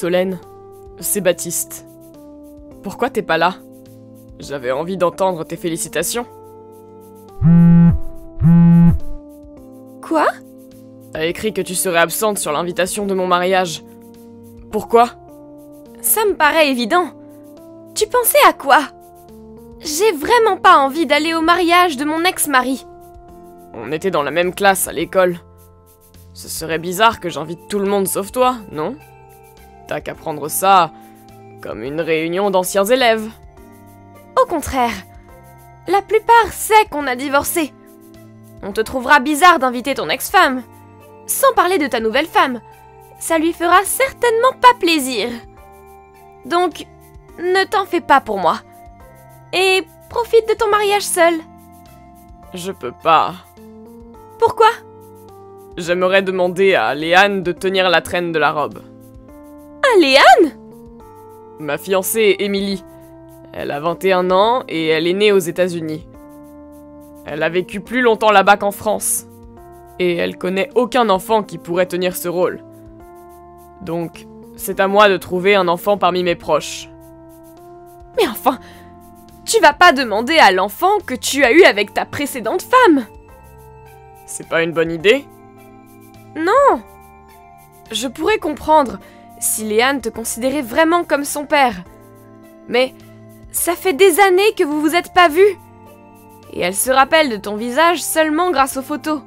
Solène, c'est Baptiste. Pourquoi t'es pas là? J'avais envie d'entendre tes félicitations. Quoi? T'as écrit que tu serais absente sur l'invitation de mon mariage. Pourquoi? Ça me paraît évident. Tu pensais à quoi? J'ai vraiment pas envie d'aller au mariage de mon ex-mari. On était dans la même classe à l'école. Ce serait bizarre que j'invite tout le monde sauf toi, non? T'as qu'à prendre ça comme une réunion d'anciens élèves. Au contraire, la plupart sait qu'on a divorcé. On te trouvera bizarre d'inviter ton ex-femme. Sans parler de ta nouvelle femme. Ça lui fera certainement pas plaisir. Donc, ne t'en fais pas pour moi. Et profite de ton mariage seul. Je peux pas. Pourquoi? J'aimerais demander à Léane de tenir la traîne de la robe. Ah, Léane? Ma fiancée, Émilie. Elle a 21 ans et elle est née aux États-Unis. Elle a vécu plus longtemps là-bas qu'en France. Et elle connaît aucun enfant qui pourrait tenir ce rôle. Donc, c'est à moi de trouver un enfant parmi mes proches. Mais enfin, tu vas pas demander à l'enfant que tu as eu avec ta précédente femme. C'est pas une bonne idée? Non. Je pourrais comprendre si Léane te considérait vraiment comme son père. Mais ça fait des années que vous vous êtes pas vus. Et elle se rappelle de ton visage seulement grâce aux photos.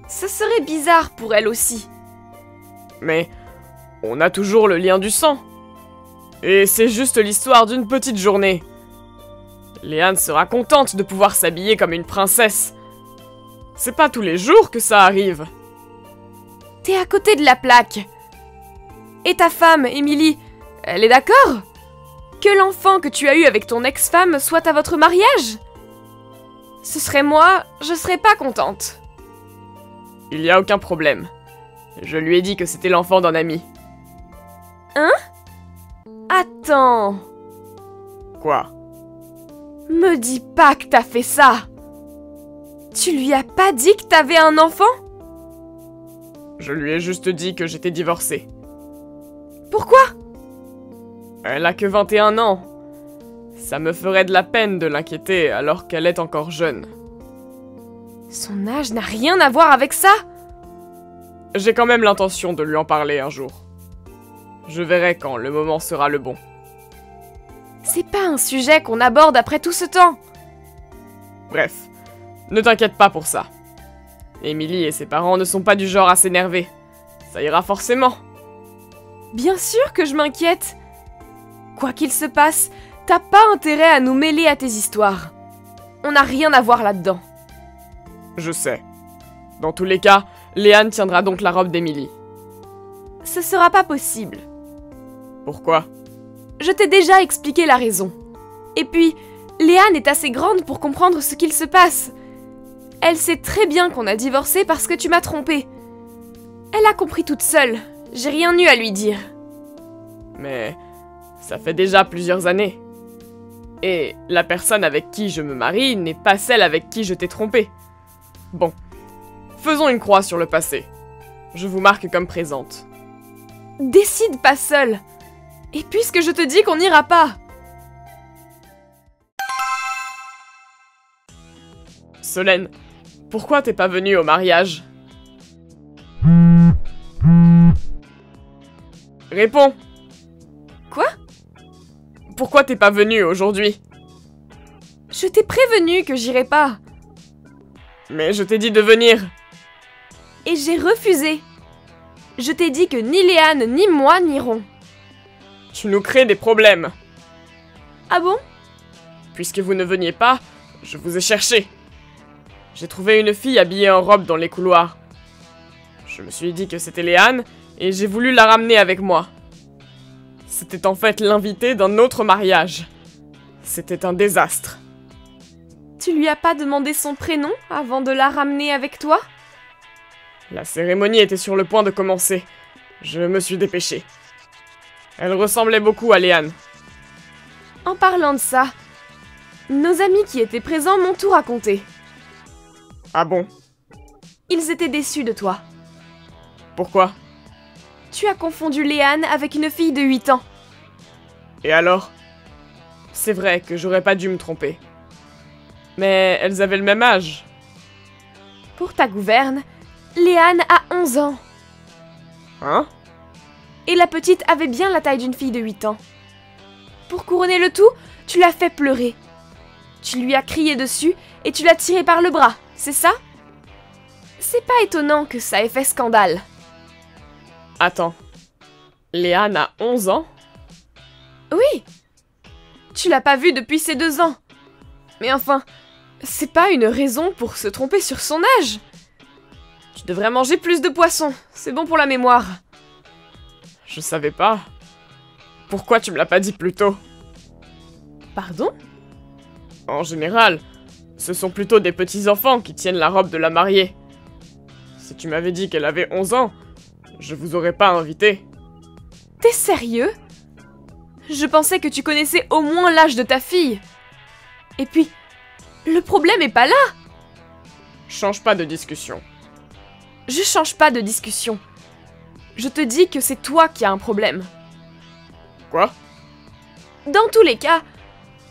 Ce serait bizarre pour elle aussi. Mais on a toujours le lien du sang. Et c'est juste l'histoire d'une petite journée. Léane sera contente de pouvoir s'habiller comme une princesse. C'est pas tous les jours que ça arrive. T'es à côté de la plaque. Et ta femme, Émilie, elle est d'accord? Que l'enfant que tu as eu avec ton ex-femme soit à votre mariage? Ce serait moi, je serais pas contente. Il y a aucun problème. Je lui ai dit que c'était l'enfant d'un ami. Hein? Attends. Quoi? Me dis pas que t'as fait ça. Tu lui as pas dit que t'avais un enfant? Je lui ai juste dit que j'étais divorcé. Pourquoi? Elle a que 21 ans. Ça me ferait de la peine de l'inquiéter alors qu'elle est encore jeune. Son âge n'a rien à voir avec ça. J'ai quand même l'intention de lui en parler un jour. Je verrai quand le moment sera le bon. C'est pas un sujet qu'on aborde après tout ce temps. Bref, ne t'inquiète pas pour ça. Émilie et ses parents ne sont pas du genre à s'énerver. Ça ira forcément. Bien sûr que je m'inquiète. Quoi qu'il se passe, t'as pas intérêt à nous mêler à tes histoires. On n'a rien à voir là-dedans. Je sais. Dans tous les cas, Léane tiendra donc la robe d'Émilie. Ce sera pas possible. Pourquoi? Je t'ai déjà expliqué la raison. Et puis, Léane est assez grande pour comprendre ce qu'il se passe. Elle sait très bien qu'on a divorcé parce que tu m'as trompée. Elle a compris toute seule. J'ai rien eu à lui dire. Mais ça fait déjà plusieurs années. Et la personne avec qui je me marie n'est pas celle avec qui je t'ai trompée. Bon, faisons une croix sur le passé. Je vous marque comme présente. Décide pas seule. Et puisque je te dis qu'on n'ira pas. Solène, pourquoi t'es pas venue au mariage? Réponds. Quoi? Pourquoi t'es pas venue aujourd'hui? Je t'ai prévenu que j'irais pas. Mais je t'ai dit de venir. Et j'ai refusé. Je t'ai dit que ni Léane ni moi n'irons. Tu nous crées des problèmes. Ah bon? Puisque vous ne veniez pas, je vous ai cherché. J'ai trouvé une fille habillée en robe dans les couloirs. Je me suis dit que c'était Léane, et j'ai voulu la ramener avec moi. C'était en fait l'invitée d'un autre mariage. C'était un désastre. Tu lui as pas demandé son prénom avant de la ramener avec toi? La cérémonie était sur le point de commencer. Je me suis dépêché. Elle ressemblait beaucoup à Léane. En parlant de ça, nos amis qui étaient présents m'ont tout raconté. Ah bon? Ils étaient déçus de toi. Pourquoi? Tu as confondu Léane avec une fille de 8 ans. Et alors? C'est vrai que j'aurais pas dû me tromper. Mais elles avaient le même âge. Pour ta gouverne, Léane a 11 ans. Hein? Et la petite avait bien la taille d'une fille de 8 ans. Pour couronner le tout, tu l'as fait pleurer. Tu lui as crié dessus et tu l'as tirée par le bras, c'est ça? C'est pas étonnant que ça ait fait scandale. Attends. Léane a 11 ans? Oui. Tu l'as pas vue depuis ses 2 ans. Mais enfin, c'est pas une raison pour se tromper sur son âge. Tu devrais manger plus de poissons, c'est bon pour la mémoire. Je savais pas. Pourquoi tu me l'as pas dit plus tôt? Pardon? En général, ce sont plutôt des petits-enfants qui tiennent la robe de la mariée. Si tu m'avais dit qu'elle avait 11 ans, je vous aurais pas invité. T'es sérieux? Je pensais que tu connaissais au moins l'âge de ta fille. Et puis, le problème est pas là. Change pas de discussion. Je change pas de discussion. Je te dis que c'est toi qui as un problème. Quoi? Dans tous les cas,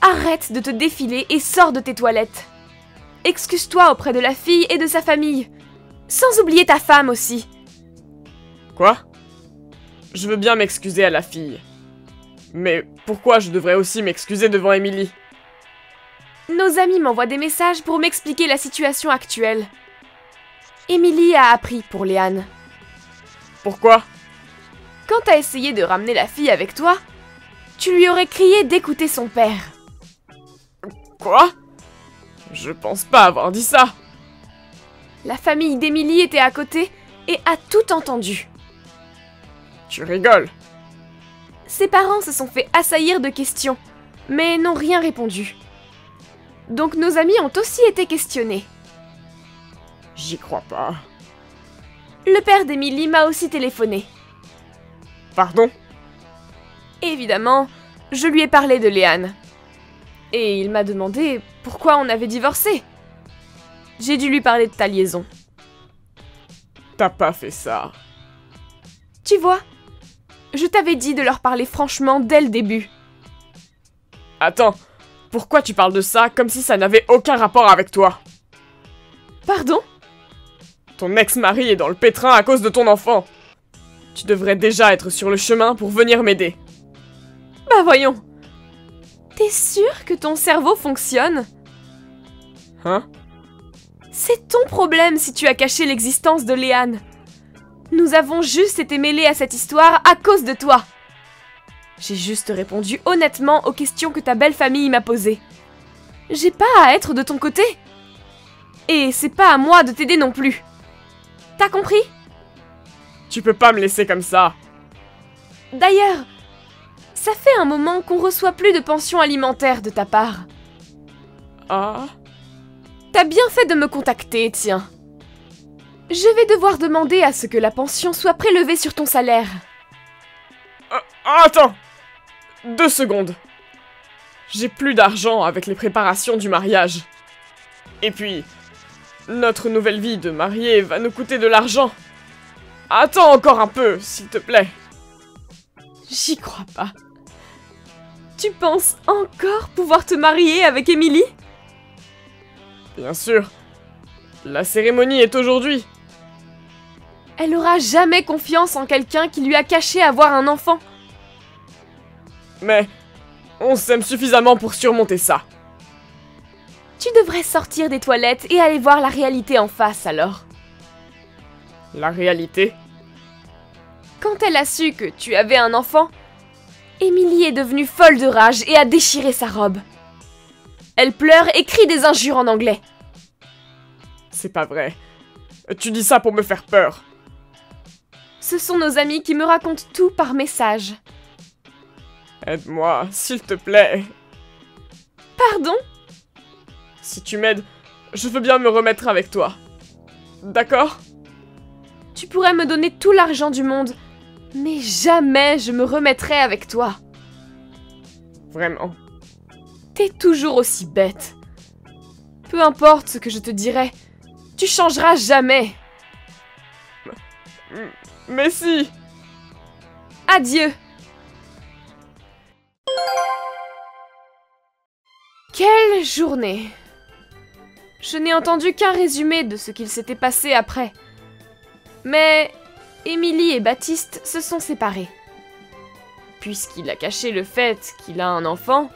arrête de te défiler et sors de tes toilettes. Excuse-toi auprès de la fille et de sa famille. Sans oublier ta femme aussi. Quoi? Je veux bien m'excuser à la fille. Mais pourquoi je devrais aussi m'excuser devant Émilie? Nos amis m'envoient des messages pour m'expliquer la situation actuelle. Émilie a appris pour Léane. Pourquoi? Quand t'as essayé de ramener la fille avec toi, tu lui aurais crié d'écouter son père. Quoi? Je pense pas avoir dit ça. La famille d'Émilie était à côté et a tout entendu. Tu rigoles. Ses parents se sont fait assaillir de questions, mais n'ont rien répondu. Donc nos amis ont aussi été questionnés. J'y crois pas. Le père d'Émilie m'a aussi téléphoné. Pardon? Évidemment, je lui ai parlé de Léane. Et il m'a demandé pourquoi on avait divorcé. J'ai dû lui parler de ta liaison. T'as pas fait ça. Tu vois, je t'avais dit de leur parler franchement dès le début. Attends, pourquoi tu parles de ça comme si ça n'avait aucun rapport avec toi? Pardon? Ton ex-mari est dans le pétrin à cause de ton enfant. Tu devrais déjà être sur le chemin pour venir m'aider. Bah voyons. T'es sûr que ton cerveau fonctionne? Hein? C'est ton problème si tu as caché l'existence de Léane. Nous avons juste été mêlés à cette histoire à cause de toi. J'ai juste répondu honnêtement aux questions que ta belle famille m'a posées. J'ai pas à être de ton côté. Et c'est pas à moi de t'aider non plus. T'as compris? Tu peux pas me laisser comme ça. D'ailleurs, ça fait un moment qu'on reçoit plus de pension alimentaire de ta part. Ah? T'as bien fait de me contacter, tiens. Je vais devoir demander à ce que la pension soit prélevée sur ton salaire. Attends! 2 secondes. J'ai plus d'argent avec les préparations du mariage. Et puis, notre nouvelle vie de mariée va nous coûter de l'argent. Attends encore un peu, s'il te plaît. J'y crois pas. Tu penses encore pouvoir te marier avec Émilie? Bien sûr. La cérémonie est aujourd'hui. Elle aura jamais confiance en quelqu'un qui lui a caché avoir un enfant. Mais on s'aime suffisamment pour surmonter ça. Tu devrais sortir des toilettes et aller voir la réalité en face alors. La réalité? Quand elle a su que tu avais un enfant, Émilie est devenue folle de rage et a déchiré sa robe. Elle pleure et crie des injures en anglais. C'est pas vrai. Tu dis ça pour me faire peur. Ce sont nos amis qui me racontent tout par message. Aide-moi, s'il te plaît. Pardon? Si tu m'aides, je veux bien me remettre avec toi. D'accord? Tu pourrais me donner tout l'argent du monde, mais jamais je me remettrai avec toi. Vraiment. T'es toujours aussi bête. Peu importe ce que je te dirai, tu changeras jamais. Mais si! Adieu. Quelle journée! Je n'ai entendu qu'un résumé de ce qu'il s'était passé après. Mais Émilie et Baptiste se sont séparés. Puisqu'il a caché le fait qu'il a un enfant,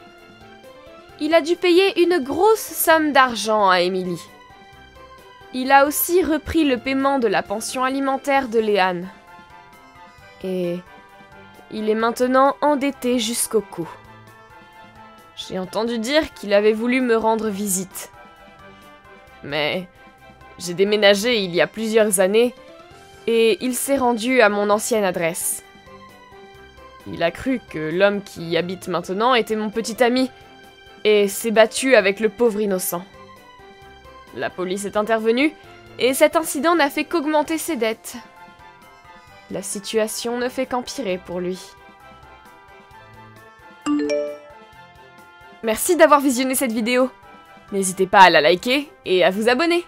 il a dû payer une grosse somme d'argent à Émilie. Il a aussi repris le paiement de la pension alimentaire de Léane. Et il est maintenant endetté jusqu'au cou. J'ai entendu dire qu'il avait voulu me rendre visite. Mais j'ai déménagé il y a plusieurs années et il s'est rendu à mon ancienne adresse. Il a cru que l'homme qui y habite maintenant était mon petit ami et s'est battu avec le pauvre innocent. La police est intervenue et cet incident n'a fait qu'augmenter ses dettes. La situation ne fait qu'empirer pour lui. Merci d'avoir visionné cette vidéo. N'hésitez pas à la liker et à vous abonner.